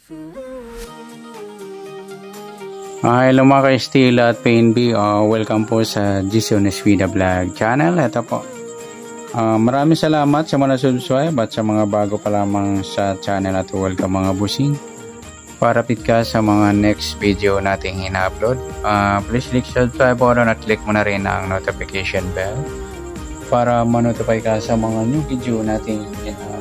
Hello mga ka-Steel at PNB, welcome po sa Gisones Vida Vlog channel. Ito po, maraming salamat sa mga subscribe at sa mga bago pa lamang sa channel at welcome mga busing. Parapit ka sa mga next video nating ina-upload. Please click subscribe button at click mo na rin ang notification bell para ma-notify ka sa mga new video nating ina-upload.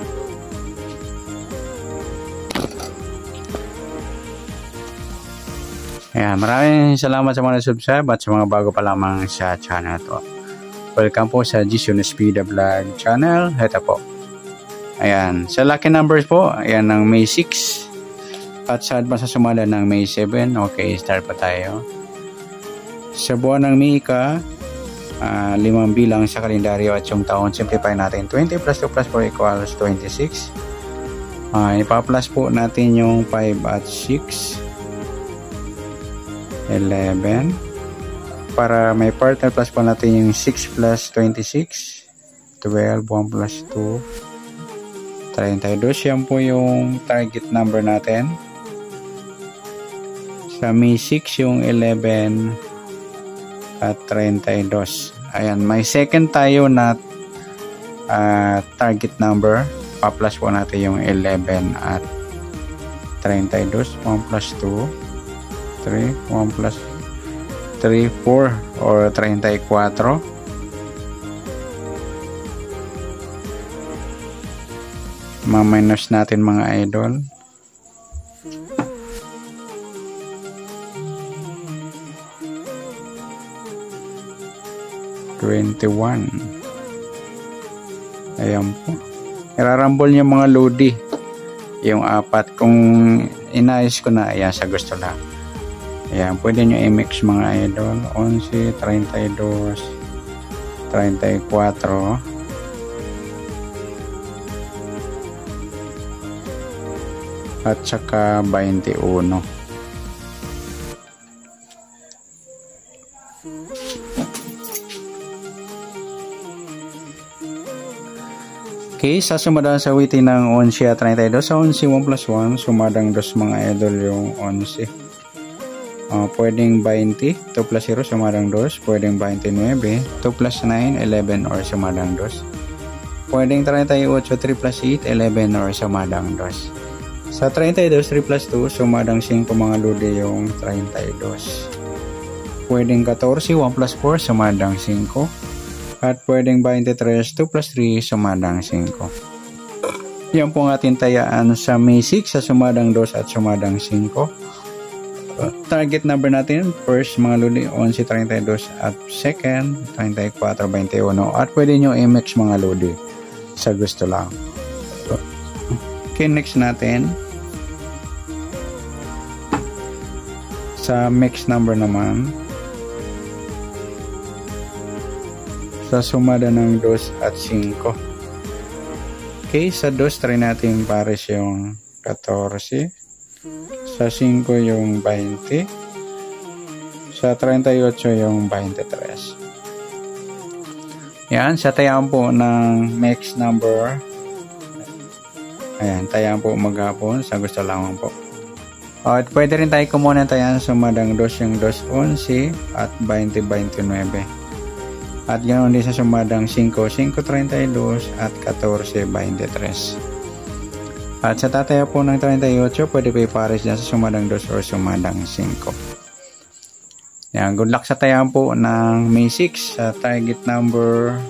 Ayan, maraming salamat sa mga subscribe at sa mga bago pa lamang sa channel to. Welcome po sa Gisones Vida Vlog channel. Ito po. Ayan, sa lucky numbers po, ayan ng May 6 at sa advance sa sumada ng May 7. Okay, start pa tayo. Sa buwan ng May ka, 5 bilang sa kalendaryo at yung taon, simplify natin. 20 plus 2 plus 4 equals 26. Ipa-plus po natin yung 5 at 6. 11 para may partner plus po natin yung 6 plus 26 12, 1 plus 2 32. Yan po yung target number natin. Sa May 6 yung 11 at 32. Ayan, may second tayo na target number. Pa-plus po natin yung 11 at 32. 1 plus 2 3, 1 plus 3, 4 or 34. Ma-minus natin mga idol. $21. Ayan po. Irarambol niya mga lodi. Yung apat. Kung inayos ko na, ayan, sa gusto lang. Ayan, pwede nyo i-mix mga idol. 11, 32, 34. At saka 21. Okay, sa sumadang sa witi ng 11 at 32. Sa 11, 1 plus 1, sumadang 2 mga idol yung 11. Pwedeng 20, 2 plus 0 sumadang 2, pwedeng 29, 2 plus 9, 11 or sumadang 2. Pwedeng 38, 3 plus 8, 11 or sumadang 2. Sa 32, 3 plus 2, sumadang 5 mga lodi yung 32. Pwedeng 14, 1 plus 4, sumadang 5. At pwedeng 23, 2 plus 3, sumadang 5. Yan po ang ating tayaan sa May 6 sa sumadang 2 at sumadang 5. Target number natin, first mga lodi 11, 32 at second 34, 21 at pwede nyo i-mix mga lodi sa gusto lang. Okay, next natin sa mix number naman sa sumada ng 2 at 5. Okay, sa 2 try natin pares yung 14. Sa 5 yung 20. Sa 38 yung 23. Yan, sa tayaan po ng mix number. Ayan, tayaan po maghapon. Sa gusto lamang po. At pwede rin tayo kumuha ng tayaan sa madang 2 yung 2, 11 at 20, 29. At ganoon din sa sumadang 5, 5, 32 at 14, 23. At sa tataya po ng 38, pwede pa ipares dyan sa sumadang 2 or sumadang 5. Yan, good luck sa tayaan po ng May 6 sa target number,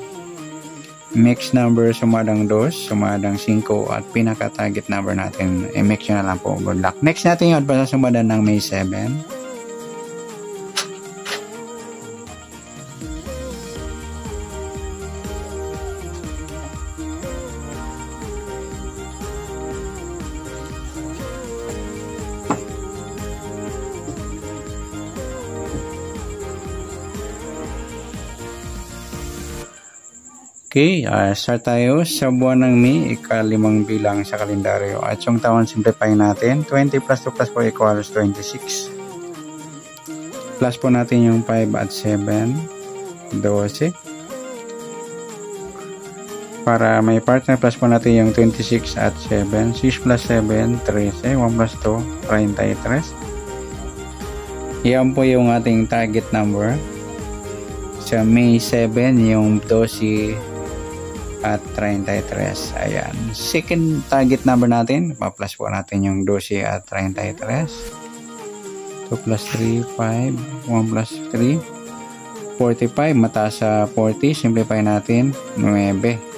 mix number sumadang 2, sumadang 5 at pinaka target number natin. I-mix nyo na lang po. Good luck. Next natin yung advance sa sumadang ng May 7. Okay, start tayo sa buwan ng May, ika-5 bilang sa kalendaryo. At yung taon, simplify natin. 20 plus 2 plus 4 equals 26. Plus po natin yung 5 at 7, 12. Para may partner plus po natin yung 26 at 7. 6 plus 7, 13. 1 plus 2, 33. Yan po yung ating target number. Sa May 7, yung 12 at 33. Ayan. Second target number natin. Pa-plus po natin yung 12 at 33. 2 plus 3, 5. 1 plus 3, 45. Mataas sa 40. Simplify natin. 9.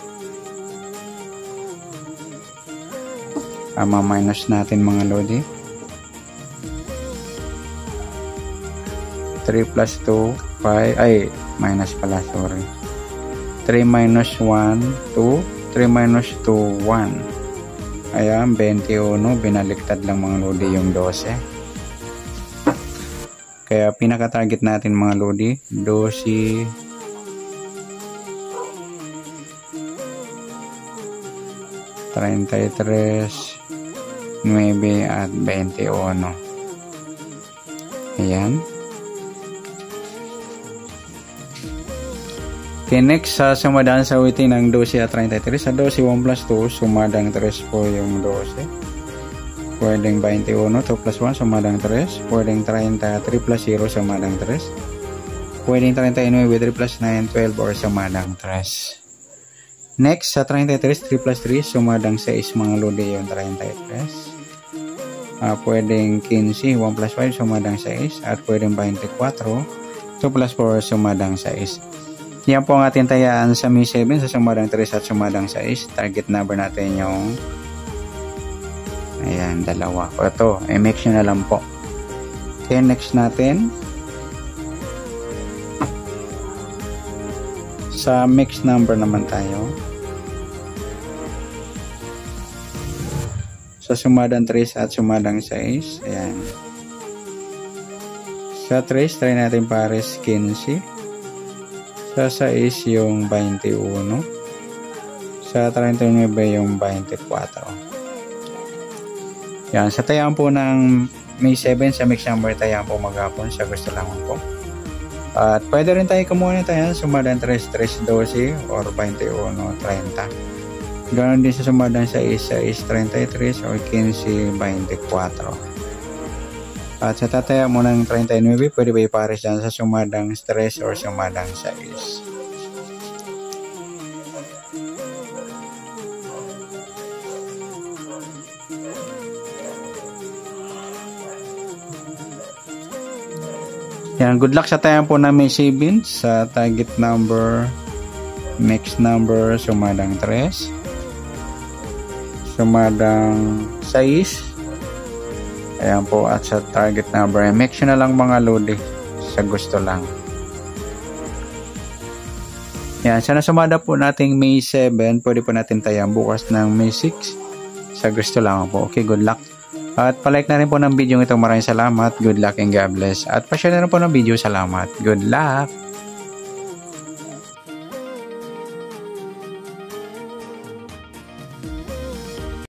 Ma-minus natin mga lodi. 3 plus 2, 5. Ay, minus pala, sorry. 3 minus 1, 2. 3 minus 2, 1. Ayan, 21. Binaliktad lang mga lodi yung 12. Kaya pinaka-target natin mga lodi, 12, 33, 9 at 21. Ayan. Okay, next, sumadaan sa awitin ng 12 at 33. Sa 12, 1 plus 2, sumadang 3 po yung 12. Pwedeng 21, 2 plus 1, sumadang 3. Pwedeng 30, 3 plus 0, sumadang 3. Pwedeng 39, 3 plus 9, 12, or sumadang 3. Next, sa 33, 3 plus 3, sumadang 6 mga lodi yung 33. Pwedeng 15, 1 plus 5, sumadang 6. At pwedeng 24, 2 plus 4, sumadang 6. Yan po ang ating tayaan sa May 7, sa sumadang 3 at sumadang 6. Target number natin yung ayan, dalawa. O ito, i-mix nyo na lang po. Okay, next natin. Sa mix number naman tayo. Sa sumadang 3 at sumadang 6. Ayan. Sa 3, try natin pares 15. Sa 6 yung 21. Sa 39 yung 24. Yan. Sa tayaan po ng May 7 sa mix number, tayaan po maghapon sa gusto lamang po. At pwede rin tayo kumuha ng tayaan sumadang 3, 3, 12 or 21, 30. Ganon din sa sumadang 6, 6, 33 or 15, 24. At sa tataya mo ng 39, pwede ba ipares dyan sa sumadang 3 or sumadang 6. Yan, good luck sa tayan po na May 7 sa target number, mix number, sumadang 3, sumadang 6. Ayan po, at sa target number, mix na lang mga lodi sa gusto lang. Yan, sana sumada po nating May 7, pwede po natin tayan bukas ng May 6 sa gusto lang po. Okay, good luck. At palike na rin po ng video ito. Maraming salamat. Good luck and God bless. At pa-share na rin po ng video. Salamat. Good luck.